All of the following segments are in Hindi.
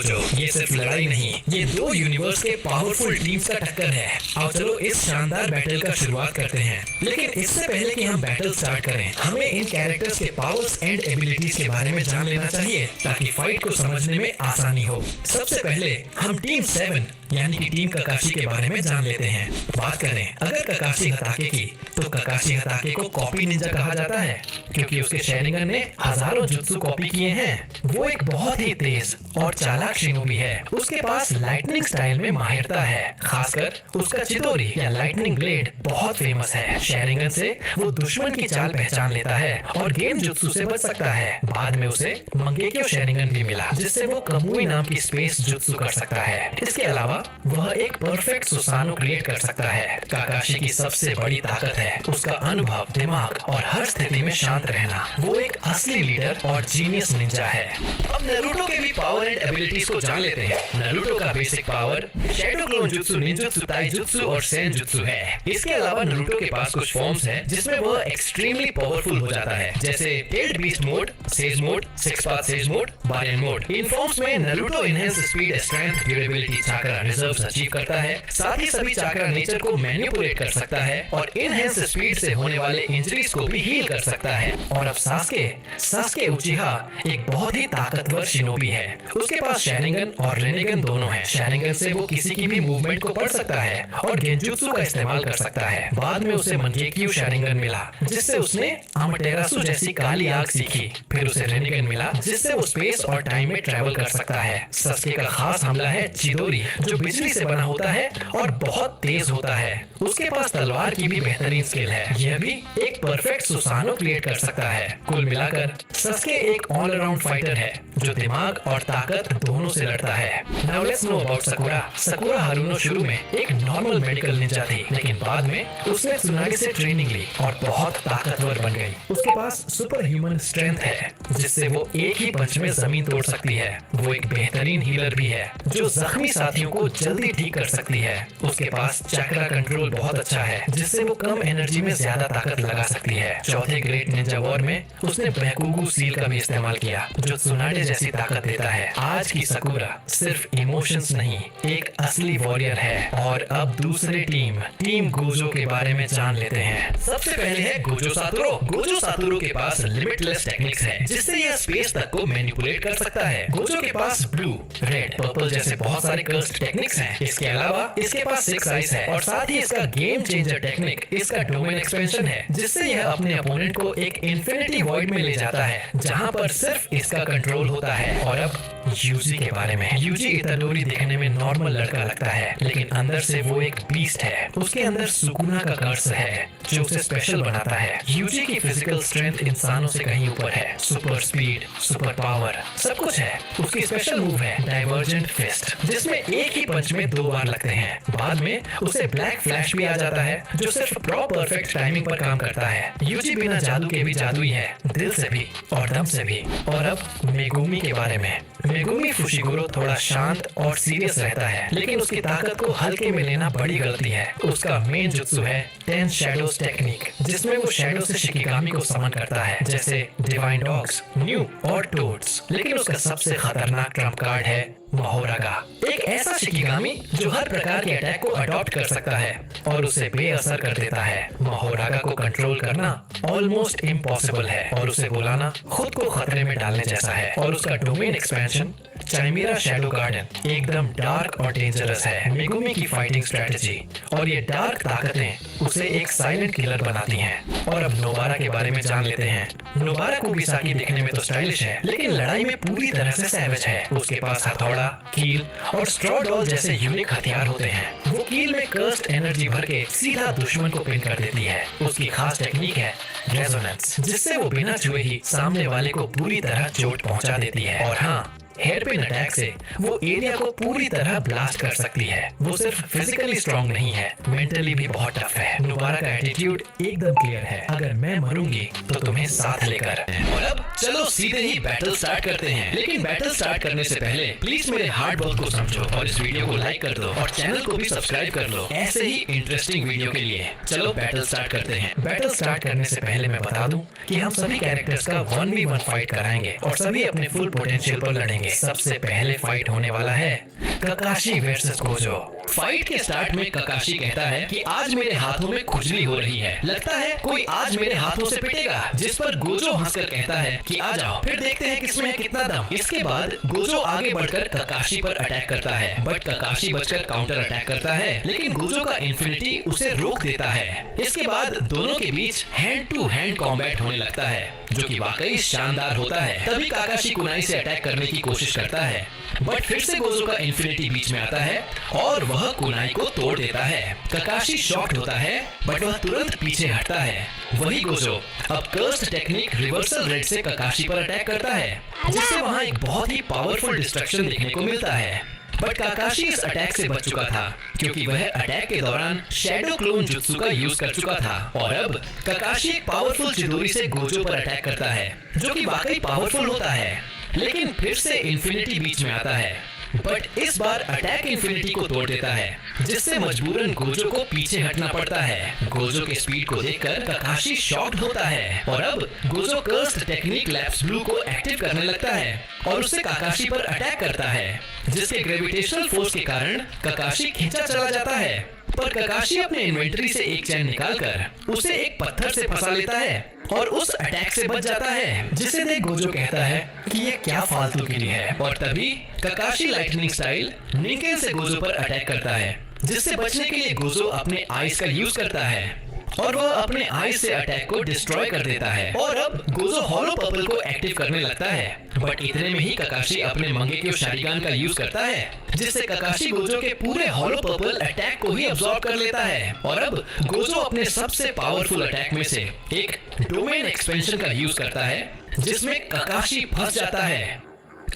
गोजो। ये सिर्फ लड़ाई नहीं, ये दो यूनिवर्स के पावरफुल टीम्स का टक्कर है। आओ चलो इस शानदार बैटल का शुरुआत करते हैं। लेकिन इससे पहले कि हम बैटल स्टार्ट करें, हमें इन कैरेक्टर्स के पावर्स एंड एबिलिटीज के बारे में जान लेना चाहिए ताकि फाइट को समझने में आसानी हो। सबसे पहले हम टीम 7 यानी कि टीम ककाशी के बारे में जान लेते हैं। बात करें अगर ककाशी हताके की, तो ककाशी हताके को कॉपी निंजा कहा जाता है क्योंकि उसके शैरिंगन ने हजारों जुत्सु कॉपी किए हैं। वो एक बहुत ही तेज और चालाक शिनोबी है। उसके पास लाइटनिंग स्टाइल में माहिरता है, खासकर उसका चितोरी या लाइटनिंग ब्लेड बहुत फेमस है। शैरिंगन से वो दुश्मन की चाल पहचान लेता है और गेम जुत्सु से बच सकता है। बाद में उसे मंगेक्यो शैरिंगन भी मिला जिससे वो कमुई नाम की स्पेस जुत्सु कर सकता है। इसके अलावा वह एक परफेक्ट सुसानो क्रिएट कर सकता है। काकाशी की सबसे बड़ी ताकत है उसका अनुभव, दिमाग और हर स्थिति में शांत रहना। वो एक असली लीडर और जीनियस निंजा है। अब नारुतो के भी पावर एंड एबिलिटीज को जान लेते हैं। नारुतो का basic power shadow clone jutsu, ninjutsu, taijutsu और सेन जुत्सु है। इसके अलावा नारुतो के पास कुछ फॉर्म्स हैं जिसमें वह एक्सट्रीमली पावरफुल हो जाता है, जैसे tailed beast mode, sage mode, six path sage mode, baryon mode. इन फॉर्म्स में Naruto enhance speed, strength, durability, chakra reserves achieve करता है। साथ ही सभी चाक्रा नेचर को मैनिपुलेट कर सकता है और इनहेंस स्पीड से होने वाले इंजरीज को भी हील कर सकता है। और अब सास्के उचिहा एक बहुत ही ताकतवर शिनोबी है। उसके पास शैरिंगन और रेनेगन दोनों हैं। शैरिंगन से वो किसी की भी मूवमेंट को पढ़ सकता है और गेंजुत्सु का इस्तेमाल कर सकता है। बाद में उसे मंगेक्यू शैरिंगन मिला जिससे उसने अमाटेरासु जैसी काली आग सीखी। फिर उसे रेनेगन मिला जिससे वो स्पेस और टाइम में ट्रैवल कर सकता है। सस्के का खास हमला है चिदोरी जो बिजली से बना होता है और बहुत तेज होता है। उसके पास तलवार की भी बेहतरीन स्किल है। यह भी एक परफेक्ट सुसानो क्रिएट कर सकता है। कुल मिलाकर सस्के एक ऑल अराउंड फाइटर है जो दिमाग और ताकत दोनों से लड़ता है। Now let's know about Sakura. Sakura Haruno शुरू में एक नॉर्मल मेडिकल निंजा थी, लेकिन बाद में उसने त्सुनागी से ट्रेनिंग ली और बहुत ताकतवर बन गई। उसके पास सुपर ह्यूमन स्ट्रेंथ है जिससे वो एक ही पंच में जमीन तोड़ सकती है। वो एक बेहतरीन हीलर भी है जो जख्मी साथियों को जल्दी ठीक कर सकती है। उसके पास चक्रा कंट्रोल बहुत अच्छा है जिससे वो कम एनर्जी में ज्यादा ताकत लगा सकती है। चौथे ग्रेट निंजा वॉर में उसने बैकुगु सील का भी इस्तेमाल किया जो त्सुनाडे जैसी ताकत देता है। आज की साकुरा सिर्फ इमोशंस नहीं, एक असली वॉरियर है। और अब दूसरे टीम गोजो के बारे में जान लेते हैं। सबसे पहले है गोजो सातोरू। गोजो सातोरू के पास लिमिटलेस टेक्निक्स है जिससे यह स्पेस तक को मैनिपुलेट कर सकता है। गोजो के पास ब्लू, रेड, पर्पल जैसे बहुत सारे कर्स्ड टेक्निक्स हैं। इसके अलावा इसके पास 6 आइज है और साथ ही इसका गेम चेंजर टेक्निक इसका डोमेन एक्सपेंशन है जिससे यह अपने अपोनेंट को एक इन्फिनिटी वॉइड में ले जाता है जहां पर सिर्फ इसका कंट्रोल होता है। और अब यूजी के बारे में। यूजी इताडोरी दिखने में नॉर्मल लड़का लगता है लेकिन अंदर से वो एक बीस्ट है। उसके अंदर सुकुना का कर्स है जो उसे स्पेशल बनाता है। यूजी की फिजिकल स्ट्रेंथ इंसानों से कहीं ऊपर है। सुपर स्पीड, सुपर पावर, सब कुछ है। उसकी स्पेशल मूव है डाइवर्जेंट फिस्ट जिसमें एक ही पंच में 2 बार लगते हैं। बाद में उसे ब्लैक फ्लैश भी आ जाता है जो सिर्फ परफेक्ट टाइमिंग पर काम करता है। यूजी बिना जादू के भी जादुई है, दिल से भी और दम से भी। और अब मेगुमी के बारे में। मेगुमी फुशिगुरो थोड़ा शांत और सीरियस रहता है लेकिन उसकी ताकत को हल्के में लेना बड़ी गलती है। उसका मेन जुत्सु है 10 शैडोज टेक्निक जिसमें वो शैडो से शिकिगामी को समन करता है जैसे डिवाइन डॉग्स, न्यू और टोड्स। लेकिन उसका सबसे खतरनाक ट्रम्प कार्ड है मोहोरागा, एक ऐसा शिकिगामी जो हर प्रकार के अटैक को अडॉप्ट कर सकता है और उसे बेअसर कर देता है। मोहोरागा को कंट्रोल करना ऑलमोस्ट इम्पॉसिबल है और उसे बुलाना खुद को खतरे में डालने जैसा है। और उसका डोमेन एक्सपेंशन चाइमेरा शैडो गार्डन एकदम डार्क और डेंजरस है। मेगुमी की फाइटिंग स्ट्रेटेजी और ये डार्क ताकतें उसे एक साइलेंट किलर बनाती हैं। और अब नोबारा के बारे में जान लेते हैं। नोबारा कुगिसाकी दिखने में तो स्टाइलिश है लेकिन लड़ाई में पूरी तरह से सैवेज है। उसके पास हथौड़ा, कील और स्ट्रॉ डॉल जैसे यूनिक हथियार होते हैं। वो कील में कर्स्ड एनर्जी भर के सीधा दुश्मन को पिन कर देती है। उसकी खास टेक्निक है रेजोनेंस जिससे वो बिना छुए ही सामने वाले को पूरी तरह चोट पहुंचा देती है। और हाँ, हेयर पिन अटैक से वो एरिया को पूरी तरह ब्लास्ट कर सकती है। वो सिर्फ फिजिकली स्ट्रॉन्ग नहीं है, मेंटली भी बहुत टफ है। नोबारा का एटीट्यूड एकदम क्लियर है, अगर मैं मरूंगी तो तुम्हें साथ लेकर। और अब चलो सीधे ही बैटल स्टार्ट करते हैं। लेकिन बैटल स्टार्ट करने से पहले प्लीज मेरे हार्ड वर्क को समझो और इस वीडियो को लाइक कर दो और चैनल को भी सब्सक्राइब कर लो ऐसे ही इंटरेस्टिंग वीडियो के लिए। चलो बैटल स्टार्ट करते हैं। बैटल स्टार्ट करने से पहले मैं बता दूं कि हम सभी कैरेक्टर्स का 1v1 फाइट कराएंगे और सभी अपने फुल पोटेंशियल पर लड़ेंगे। जानेंगे। सबसे पहले फाइट होने वाला है ककाशी वर्सेस गोजो। फाइट के स्टार्ट में ककाशी कहता है कि आज मेरे हाथों में खुजली हो रही है, लगता है कोई आज मेरे हाथों से पिटेगा, जिस पर गोजो हंसकर कहता है कि आ जाओ, फिर देखते हैं किसमें है कितना दम। इसके बाद गोजो आगे बढ़कर ककाशी पर अटैक करता है, बट ककाशी बचकर काउंटर अटैक करता है, लेकिन गोजो का इन्फिनिटी उसे रोक देता है। इसके बाद दोनों के बीच हैंड टू हैंड कॉम्बैट होने लगता है, जो कि वाकई शानदार होता है। तभी काकाशी कुनाई से अटैक करने की कोशिश करता है, बट फिर से गोजो का इन्फिनिटी बीच में आता है और वह कुनाई को तोड़ देता है। ककाशी शॉक्ड होता है, बट वह तुरंत पीछे हटता है। वही गोजो अब कर्स्ड टेक्निक रिवर्सल रेड से ककाशी पर अटैक करता है, जिससे वहाँ एक बहुत ही पावरफुल डिस्ट्रक्शन देखने को मिलता है। बट काकाशी इस अटैक से बच चुका था, क्योंकि वह अटैक के दौरान शैडो क्लोन जुत्सु का यूज कर चुका था। और अब ककाशी एक पावरफुल चिदोरी से गोजो पर अटैक करता है, जो कि वाकई पावरफुल होता है, लेकिन फिर से इन्फिनिटी बीच में आता है, बट इस बार अटैक इन्फिनिटी को तोड़ देता है, जिससे मजबूरन गोजो को पीछे हटना पड़ता है। गोजो के स्पीड को देखकर ककाशी शॉक्ड होता है और अब Gojo cursed technique lapse blue को एक्टिव करने लगता है और उससे ककाशी पर अटैक करता है, जिसके ग्रेविटेशनल फोर्स के कारण ककाशी खींचा चला जाता है। पर ककाशी अपने इन्वेंटरी से एक चैन निकालकर उसे एक पत्थर से फंसा लेता है और उस अटैक से बच जाता है, जिसे देख गोजो कहता है कि ये क्या फालतू गिरी है। और तभी ककाशी लाइटनिंग स्टाइल निकेन से गोजो पर अटैक करता है, जिससे बचने के लिए गोजो अपने आइस का यूज करता है और वह अपने आइस से अटैक को डिस्ट्रॉय कर देता है। और अब गोजो हॉलो पर्पल को एक्टिव करने लगता है, बट इतने में ही ककाशी अपने मंगेक्यो शारिगान का यूज करता है, जिससे ककाशी गोजो के पूरे हॉलो पर्पल अटैक को ही अब्सॉर्ब कर लेता है। और अब गोजो अपने सबसे पावरफुल अटैक में से एक डोमेन एक्सपेंशन का यूज करता है, जिसमें ककाशी फंस जाता है।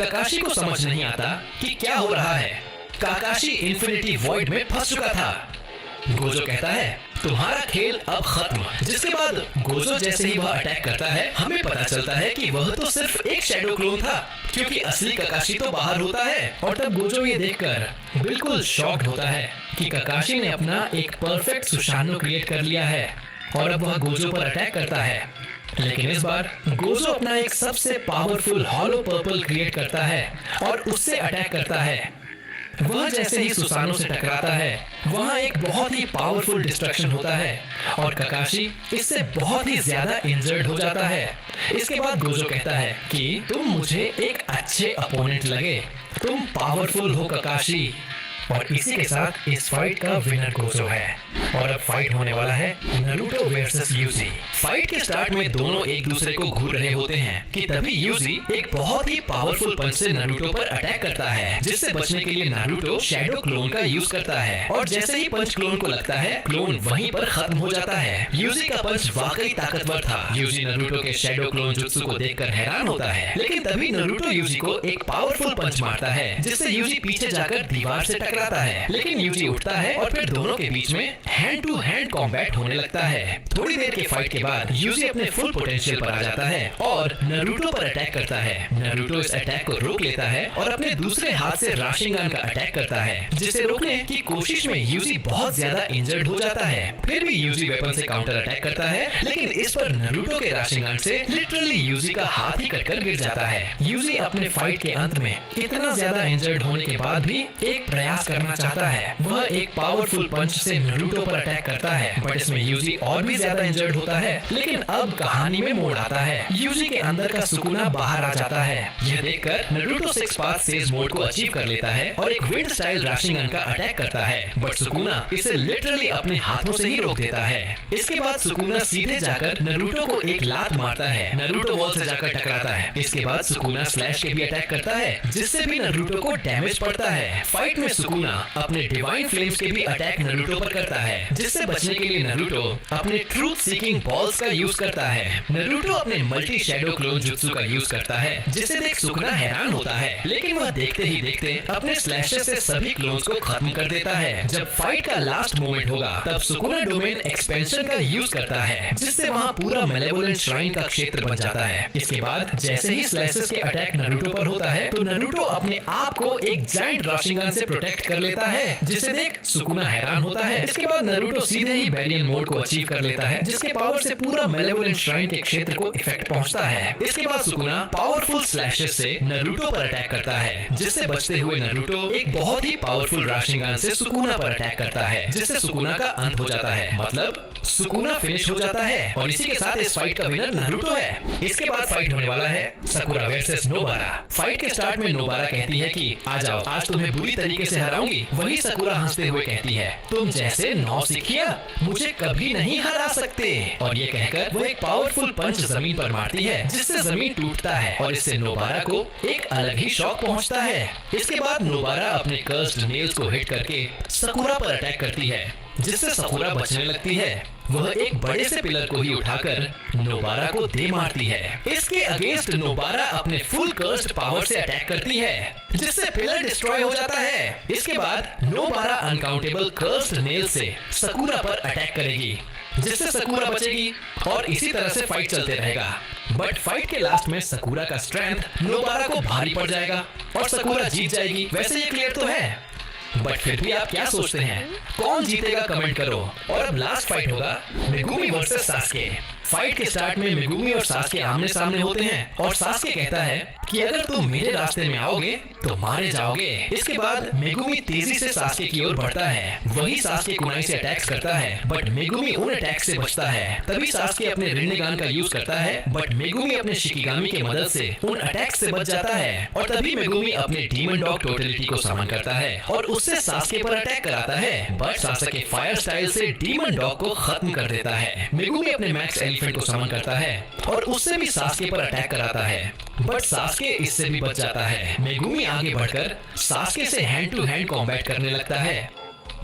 ककाशी को समझ नहीं आता कि क्या हो रहा है। ककाशी इन्फिनिटी वॉइड में फंस चुका था। गोजो कहता है तुम्हारा खेल अब खत्म। जिसके बाद गोजो जैसे ही वह अटैक करता है, हमें पता चलता है कि वह तो सिर्फ एक शैडो क्लोन था, क्योंकि असली ककाशी तो बाहर होता है। और तब गोजो ये देखकर बिल्कुल शॉक्ड होता है कि ककाशी ने अपना एक परफेक्ट सुशानो क्रिएट कर लिया है और अब वह गोजो पर अटैक करता है। लेकिन इस बार गोजो अपना एक सबसे पावरफुल हॉलो पर्पल क्रिएट करता है और उससे अटैक करता है। वह जैसे ही सुसानो से टकराता है, वहाँ एक बहुत ही पावरफुल डिस्ट्रक्शन होता है और ककाशी इससे बहुत ही ज्यादा इंजर्ड हो जाता है। इसके बाद गोजो कहता है कि तुम मुझे एक अच्छे अपोनेंट लगे, तुम पावरफुल हो ककाशी। और इसी के साथ इस फाइट का विनर गोजो है। और अब फाइट होने वाला है नारुतो वर्सेस यूजी। फाइट के स्टार्ट में दोनों एक दूसरे को घूर रहे होते हैं कि तभी यूजी एक बहुत ही पावरफुल पंच से नारुतो पर अटैक करता है, जिससे बचने के लिए नारुतो शैडो क्लोन का यूज करता है। और जैसे ही पंच क्लोन को लगता है, क्लोन वहीं पर खत्म हो जाता है। यूजी का पंच वाकई ताकतवर था। यूजी नारुतो के शैडो क्लोन जुत्सु को देखकर हैरान होता है, लेकिन तभी नारुतो यूजी को एक पावरफुल पंच मारता है, जिससे यूजी पीछे जाकर दीवार से टकराता है। लेकिन यूजी उठता है और फिर दोनों के बीच में हैंड टू हैंड कॉम्बैट होने लगता है। थोड़ी देर के फाइट के बाद यूजी अपने फुल पोटेंशियल पर आ जाता है और नारुतो पर अटैक करता है। नारुतो इस अटैक को रोक लेता है और अपने दूसरे हाथ से राशिंगान का अटैक करता है, जिसे रोकने की कोशिश में यूजी बहुत ज्यादा इंजर्ड हो जाता है। फिर भी यूजी वेपन से काउंटर अटैक करता है, लेकिन इस पर नारुतो के राशिंगान से लिटरली यूजी का हाथ ही कटकर गिर जाता है। यूजी अपने फाइट के अंत में इतना ज्यादा इंजर्ड होने के बाद भी एक प्रयास करना चाहता है। वह एक पावरफुल पंच से नारुतो पर अटैक करता है, बट इसमें यूजी और भी ज्यादा इंजर्ड होता है। लेकिन अब कहानी में मोड़ आता है। यूजी के अंदर का सुकुना बाहर आ जाता है। यह देखकर नारुतो 6 पाथ सेज मोड को अचीव कर लेता है और एक विंड स्टाइल राशिंगन का अटैक करता है, बट सुकुना इसे लिटरली अपने हाथों से ही रोक देता है। इसके बाद सुकुना सीधे जाकर नारुतो को एक लात मारता है। नारुतो वॉल से जाकर टकराता है। इसके बाद सुकुना स्लैश के भी अटैक करता है, जिससे भी नारुतो को डैमेज पड़ता है। फाइट में सुकुना अपने डिवाइन फ्लेम्स के भी अटैक नारुतो पर करता है, जिससे बचने के लिए नारुतो अपने ट्रूथ सीकिंग बॉल्स का यूज करता है। नारुतो अपने मल्टी शैडो क्लोन जुत्सु का यूज करता है, जिसे देख सुकुना हैरान होता है, लेकिन वह देखते ही देखते अपने स्लैशेस से सभी क्लोन्स को खत्म कर देता है। जब फाइट का लास्ट मोमेंट होगा, तब सुकुना डोमेन एक्सपेंशन का यूज करता है, जिससे वहाँ पूरा मेलेवोलेंट श्राइन का क्षेत्र बन जाता है। इसके बाद जैसे ही स्लैशेस के अटैक नारुतो पर होता है, तो नारुतो अपने आप को एक जायंट राशिंगन से प्रोटेक्ट कर लेता है, जिसे देख सुकुना हैरान होता है। इसके बाद नारुतो सीधे ही बैरियन मोड को अचीव कर लेता है, जिसके पावर से से पूरा मेलेवोलेंट श्राइन के क्षेत्र को इफेक्ट पहुंचता है। इसके बाद सुकुना पावरफुल स्लैशेस से नारुतो पर अटैक करता है, जिससे बचते हुए नारुतो एक बहुत ही पावरफुल राशिंगान से सुकुना पर अटैक करता है, जिससे सुकुना का अंत हो जाता है, मतलब सुकुना फिनिश हो जाता है। और इसी के साथ इस फाइट का विनर नारुतो है। इसके बाद फाइट होने वाला है सकुरा वर्सेस नोबारा। फाइट के स्टार्ट में नोबारा कहती है कि आ जाओ, आज तुम्हें बुरी तरीके से हराऊंगी। वही सकुरा हंसते हुए कहती है, तुम जैसे नौसिखिया मुझे कभी नहीं हरा सकते। और ये कहकर वो एक पावरफुल पंच जमीन पर मारती है, जिससे जमीन टूटता है और इससे नोबारा को एक अलग ही शॉक पहुंचता है। इसके बाद नोबारा अपने कर्स्ड नेल्स को हिट करके सकुरा पर अटैक करती है, जिससे सकुरा बचने लगती है। वह एक बड़े से पिलर को ही उठाकर नोबारा को दे मारती है। इसके अगेंस्ट नोबारा अपने फुल कर्स्ड पावर से अटैक करती है, जिससे पिलर डिस्ट्रॉय हो जाता है। इसके बाद नोबारा अनकाउंटेबल कर्स्ड नेल से सकुरा पर अटैक करेगी, जिससे सकुरा बचेगी और इसी तरह से फाइट चलते रहेगा। बट फाइट के लास्ट में सकुरा का स्ट्रेंथ नोबारा को भारी पड़ जाएगा और सकुरा जीत जाएगी। वैसे ये क्लियर तो है, बट फिर भी आप क्या सोचते हैं, कौन जीतेगा कमेंट करो। और अब लास्ट फाइट होगा मेगुमी वर्सेस सास्के। फाइट के स्टार्ट में मेगुमी और सास्के आमने सामने होते हैं और सास्के कहता है कि अगर तुम मेरे रास्ते में आओगे तो मारे जाओगे। इसके बाद मेगुमी तेजी से सास्के की ओर बढ़ता है। वही सास्के कुनाई से अटैक्स करता है, बट मेगुमी उन अटैक से बचता है। तभी सास्के अपने रिन्नेगान का यूज करता है, बट मेगुमी अपने शिकिगामी की मदद से उन अटैक से बच जाता है। और तभी मेगुमी अपने डीमन डॉग टोटलिटी को समन करता है और उससे सास्के पर अटैक कराता है, बट सास्के फायर स्टाइल से डीमन डॉग को खत्म कर देता है। मेगुमी अपने मैक्स एलिफेंट को समन करता है और उससे भी सास्के पर अटैक कराता है, बट सास्के इससे भी बच जाता है। मेगुमी आगे बढ़कर सास्के से हैंड टू हैंड कॉम्बैट करने लगता है।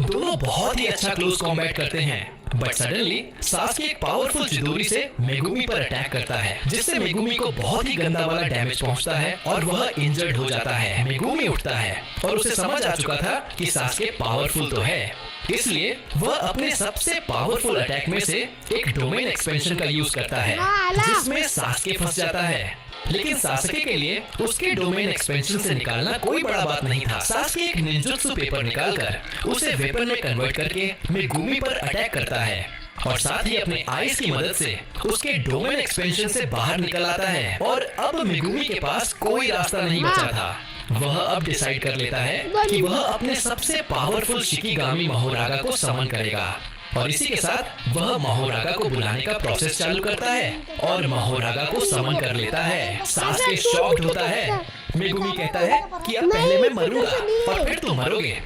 दोनों बहुत ही अच्छा क्लोज कॉम्बैट करते हैं, बट सडनली सास्के एक पावरफुल चिदोरी से मेगुमी पर अटैक करता है, जिससे मेगुमी को बहुत ही गंदा वाला डैमेज पहुंचता है और वह इंजर्ड हो जाता है। मेगुमी उठता है और उसे समझ आ चुका था कि सास्के पावरफुल तो है, इसलिए वह अपने सबसे पावरफुल अटैक में से एक डोमेन एक्सपेंशन का यूज करता है, जिसमें सास्के फंस जाता है। लेकिन सास्के के लिए उसके डोमेन एक्सपेंशन से निकालना कोई बड़ा बात नहीं था। सास्के एक निंजुत्सु पेपर निकालकर उसे वेपन में कन्वर्ट करके मेगुमी पर अटैक करता है और साथ ही अपने आइस की मदद से उसके डोमेन एक्सपेंशन से बाहर निकल आता है। और अब मेगुमी के पास कोई रास्ता नहीं बचा था। वह अब डिसाइड कर लेता है कि वह अपने सबसे पावरफुल शिकिगामी महोरागा को समन करेगा और इसी के साथ वह महोरागा को बुलाने का प्रोसेस चालू करता है और महोरागा को समन कर लेता है। सास्के शॉक्ड होता है। मेगुमी कहता है कि अब पहले मैं मरूंगा और फिर तुम मरोगे।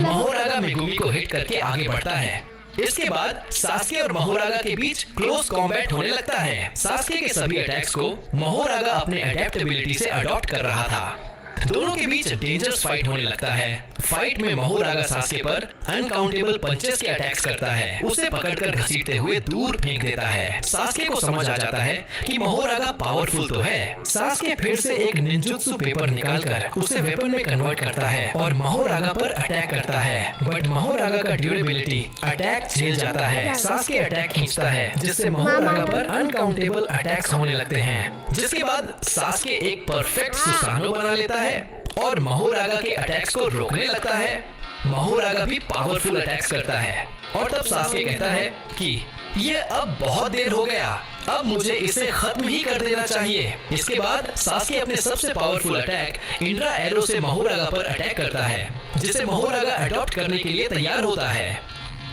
महोरागा मेगुमी को हिट करके आगे बढ़ता है। इसके बाद सास्के और महोरागा के बीच क्लोज कॉम्बैट होने लगता है। सास्के के सभी अटैक्स को महोरागा अपने अडेप्टेबिलिटी से अडॉप्ट कर रहा था। दोनों के बीच डेंजरस फाइट होने लगता है। फाइट में महोरागा सास्के पर अनकाउंटेबल पंचेस के अटैक्स करता है, उसे पकड़कर घसीटते हुए दूर फेंक देता है। सास्के को समझ आ जाता है कि महोरागा पावरफुल तो है। सास्के फिर से एक निंजुत्सु पेपर निकालकर उसे वेपन में कन्वर्ट करता है और महोरागा पर अटैक करता है, बट महोरागा का ड्यूरेबिलिटी अटैक झेल जाता है। सास्के अटैक खींचता है, जिससे महोरागा पर अनकाउंटेबल अटैक्स होने लगते हैं। जिसके बाद सास्के एक परफेक्ट सुसानो बना लेता है और महोरागा के अटैक्स को रोकने लगता है। महोरागा भी पावरफुल अटैक्स करता है और तब सास्के कहता है कि ये अब बहुत देर हो गया, अब मुझे इसे खत्म ही कर देना चाहिए। इसके बाद सास्के अपने सबसे पावरफुल अटैक इंड्रा एरो से महोरागा पर अटैक करता है, जिसे महोरागा अडॉप्ट करने के लिए तैयार होता है।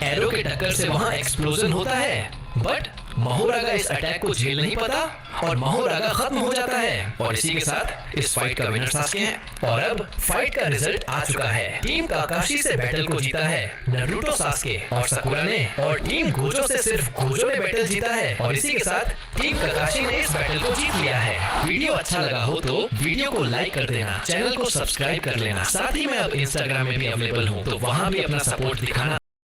एरो के टक्कर से वहाँ एक्सप्लोजन होता है, बट महोरागा इस अटैक को झेल नहीं पाता और महोरागा खत्म हो जाता है। और इसी के साथ इस फाइट का विनर सास्के है। और अब फाइट का रिजल्ट आ चुका है। टीम काकाशी से बैटल को जीता है नारुतो सास्के और सकुरा ने, और टीम गोजो से सिर्फ गोजो ने बैटल जीता है। और इसी के साथ टीम काकाशी ने इस बैटल को जीत लिया है। वीडियो अच्छा लगा हो तो वीडियो को लाइक कर देना, चैनल को सब्सक्राइब कर लेना। साथ ही मैं अब इंस्टाग्राम में भी अवेलेबल हूँ, तो वहाँ भी अपना सपोर्ट दिखाना।